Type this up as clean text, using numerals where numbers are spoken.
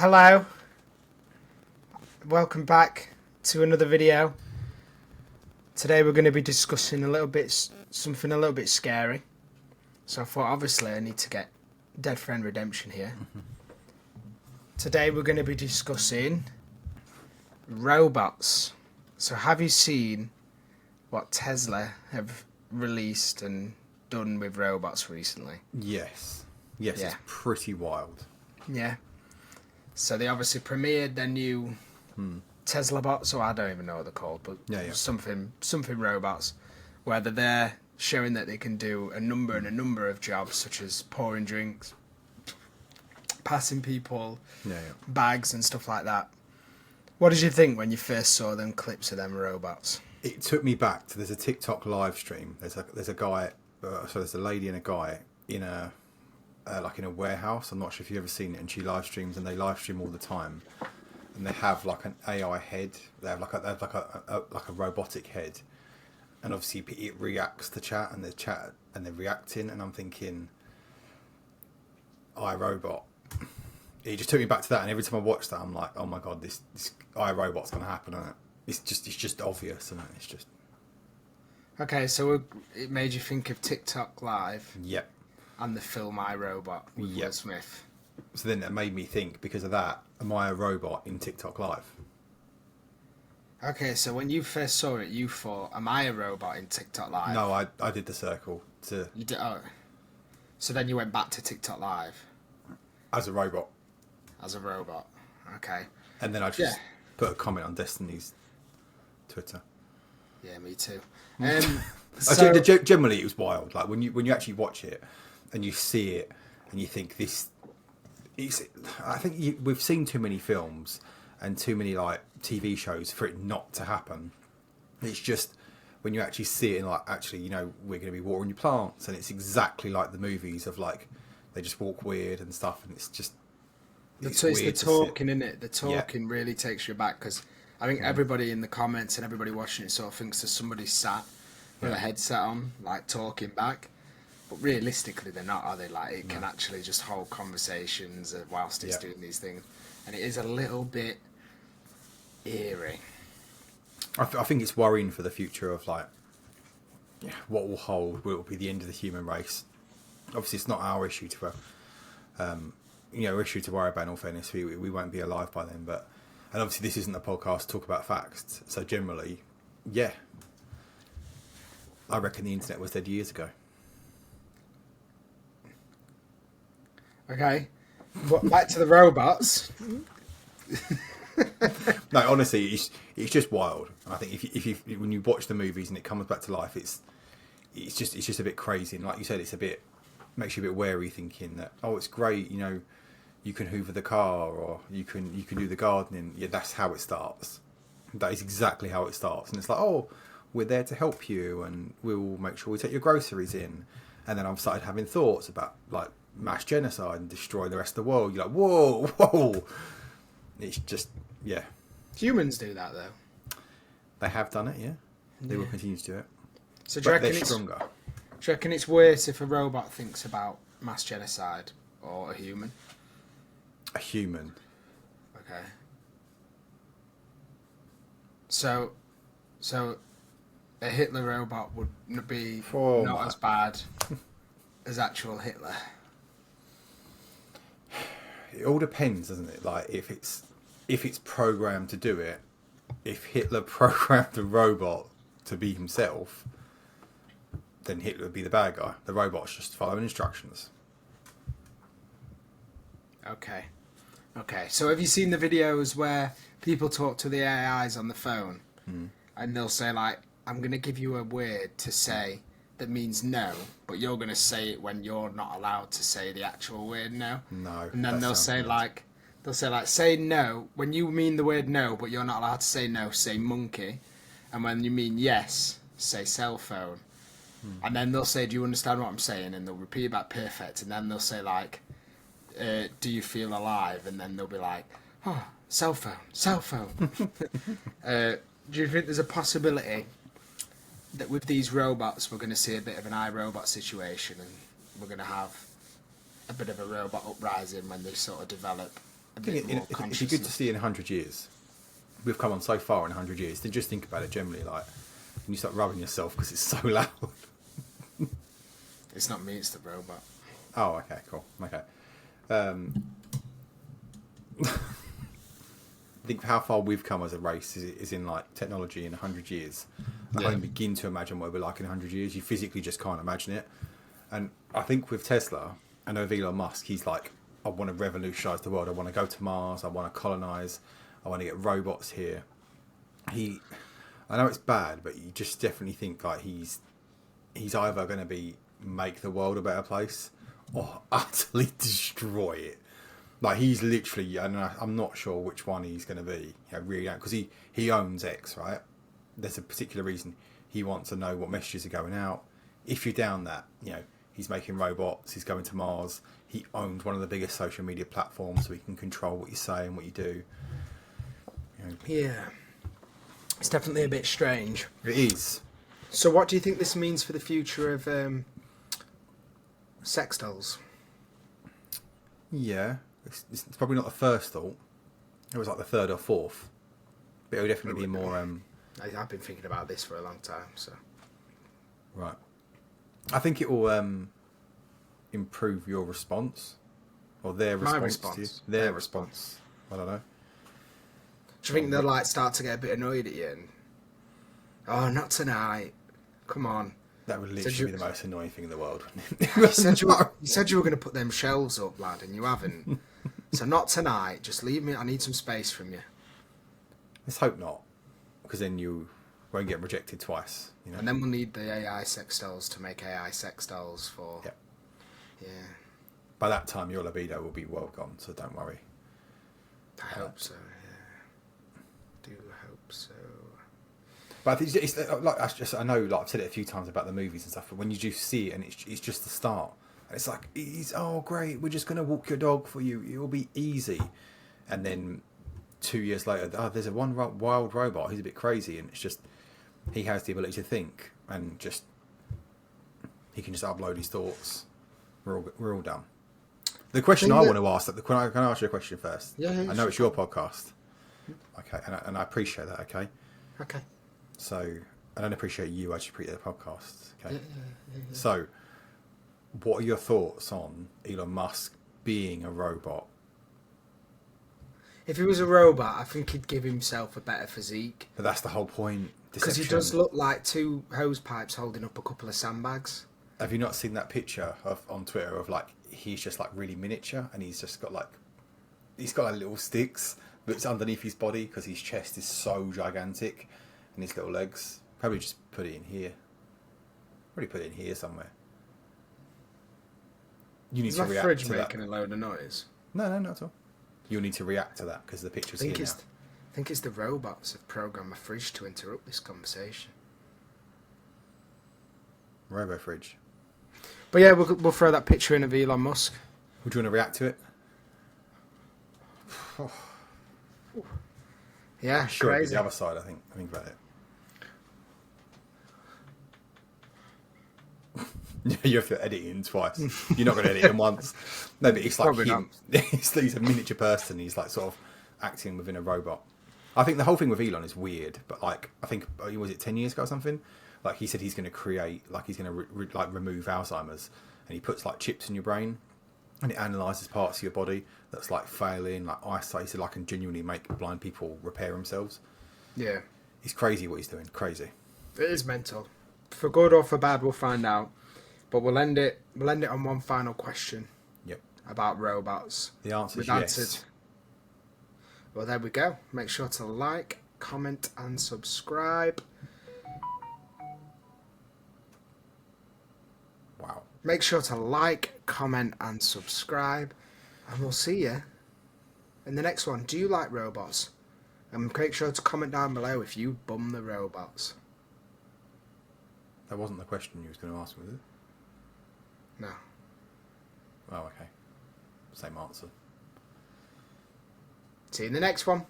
Hello, welcome back to another video. Today we're going to be discussing something a little bit scary. So I thought obviously I need to get Dead Friend Redemption here. Today we're going to be discussing robots. So have you seen what Tesla have released and done with robots recently? Yes, Yeah. it's pretty wild. Yeah. So they obviously premiered their new Tesla bots, so I don't even know what they're called, but something robots, where they're showing that they can do a number of jobs, such as pouring drinks, passing people, bags and stuff like that. What did you think when you first saw them clips of them robots? It took me back to, there's a TikTok live stream. There's a guy, there's a lady and a guy in a like in a warehouse. I'm not sure if you've ever seen it, and she live streams, and they live stream all the time. And they have like an AI head. They have like a robotic head, and obviously it reacts to chat, and they're reacting. And I'm thinking, iRobot. It just took me back to that, and every time I watch that, I'm like, oh my god, this iRobot's gonna happen, isn't it? It's just obvious, isn't it? It's just okay. So it made you think of TikTok Live. Yep. And the film iRobot with Will Smith. So then that made me think, because of that, am I a robot in TikTok Live? Okay, so when you first saw it, you thought, am I a robot in TikTok Live? No, I did the circle to... You did? Oh. So then you went back to TikTok Live? As a robot. As a robot. Okay. And then I just put a comment on Destiny's Twitter. Yeah, me too. Generally, it was wild. Like when you actually watch it and you see it and you think this. I think we've seen too many films and too many like TV shows for it not to happen. It's just when you actually see it and like, actually, we're going to be watering your plants, and it's exactly like the movies of like they just walk weird and stuff, and it's just. It's the talking, isn't it? The talking really takes you back, because I think everybody in the comments and everybody watching it sort of thinks there's somebody sat with a headset on, like talking back. But realistically, they're not, are they? Like, it can actually just hold conversations whilst it's doing these things. And it is a little bit eerie. I think it's worrying for the future of, like, what will hold. Will it be the end of the human race? Obviously, it's not our issue to worry about, in all fairness. We won't be alive by then. And obviously, this isn't a podcast to talk about facts. So generally, I reckon the internet was dead years ago. Okay, but back to the robots. No, honestly, it's just wild. I think if when you watch the movies and it comes back to life, it's just a bit crazy. And like you said, makes you a bit wary, thinking that it's great. You can hoover the car, or you can do the gardening. Yeah, that's how it starts. That is exactly how it starts. And it's like, we're there to help you, and we'll make sure we take your groceries in. And then I've started having thoughts about like mass genocide and destroy the rest of the world. You're like, whoa. It's just, Humans do that, though. They have done it, They will continue to do it. So do you reckon they're stronger. Do you reckon it's worse if a robot thinks about mass genocide or a human? A human. Okay. So a Hitler robot would be not as bad as actual Hitler. It all depends, doesn't it? Like if it's programmed to do it, if Hitler programmed the robot to be himself, then Hitler would be the bad guy. The robot's just following instructions. Okay. So have you seen the videos where people talk to the AIs on the phone, and they'll say like, I'm going to give you a word to say that means no, but you're going to say it when you're not allowed to say the actual word no. No. And then they'll say say no when you mean the word no, but you're not allowed to say no, say monkey. And when you mean yes, say cell phone. And then they'll say, do you understand what I'm saying? And they'll repeat it back perfect. And then they'll say like, do you feel alive? And then they'll be like, cell phone. Do you think there's a possibility that with these robots we're going to see a bit of an iRobot situation, and we're going to have a bit of a robot uprising when they sort of develop I think it'd be good to see in 100 years. We've come on so far in 100 years. Then just think about it generally, like when you start rubbing yourself because it's so loud. It's not me, it's the robot. Oh, okay, cool. Okay. I think how far we've come as a race is in like technology in 100 years. I can't even begin to imagine what it'll be like in 100 years. You physically just can't imagine it. And I think with Tesla and with Elon Musk, he's like, I want to revolutionise the world. I want to go to Mars. I want to colonise. I want to get robots here. I know it's bad, but you just definitely think like he's either going to make the world a better place or utterly destroy it. Like he's literally, and I'm not sure which one he's going to be. Really, because he owns X, right? There's a particular reason he wants to know what messages are going out. If you're down that, he's making robots. He's going to Mars. He owns one of the biggest social media platforms, so he can control what you say and what you do. Yeah, it's definitely a bit strange. It is. So, what do you think this means for the future of sex dolls? Yeah. It's probably not the first thought. It was like the third or fourth. But it would definitely be more... I've been thinking about this for a long time, so... Right. I think it will improve your response. Or their response. My response. To you. Their response. I don't know. Do you think they'll like start to get a bit annoyed at you? And, oh, not tonight. Come on. That would literally be the most annoying thing in the world. You said you were going to put them shelves up, lad, and you haven't. So not tonight. Just leave me. I need some space from you. Let's hope not, because then you won't get rejected twice. And then we'll need the AI sex dolls to make AI sex dolls for. Yep. Yeah. By that time, your libido will be well gone, so don't worry. I hope so. Yeah. Do hope so. But I think it's like I know, like I've said it a few times about the movies and stuff. But when you do see it, and it's just the start, and it's like, great, we're just gonna walk your dog for you. It will be easy, and then 2 years later, there's a wild robot. He's a bit crazy, and it's just he has the ability to think, and just he can just upload his thoughts. We're all done. The question I want to ask, can I ask you a question first? Yeah. I know it's your podcast. Okay, and I appreciate that. Okay. Okay. So I don't appreciate you. I just appreciate the podcast. Okay. Yeah. So, what are your thoughts on Elon Musk being a robot? If he was a robot, I think he'd give himself a better physique. But that's the whole point. Because he does look like two hose pipes holding up a couple of sandbags. Have you not seen that picture on Twitter of like he's just like really miniature and he's got like little sticks, but it's underneath his body because his chest is so gigantic. And his little legs. Probably just put it in here. Probably put it in here somewhere. You need to react to that. Is my fridge making a load of noise? No, not at all. You'll need to react to that because the picture's here now. I think it's the robots have programmed my fridge to interrupt this conversation. Robo fridge. But yeah, we'll throw that picture in of Elon Musk. Would you want to react to it? Yeah, sure. crazy. The other side, I think about it. You have to edit it in twice. You're not going to edit it in once. No, but it's like Probably him. He's a miniature person. He's like sort of acting within a robot. I think the whole thing with Elon is weird, but like I think was it 10 years ago or something? Like he said he's going to create, like he's going to remove Alzheimer's, and he puts like chips in your brain, and it analyses parts of your body that's like failing, like eyesight. He said like can genuinely make blind people repair themselves. Yeah, it's crazy what he's doing. Crazy. It is mental. For good or for bad, we'll find out. But we'll end it on one final question. Yep. About robots. The answer is yes. Answered. Well, there we go. Make sure to like, comment, and subscribe. Wow. Make sure to like, comment, and subscribe. And we'll see you in the next one. Do you like robots? And make sure to comment down below if you bum the robots. That wasn't the question you was going to ask, was it? No. Oh, okay. Same answer. See you in the next one.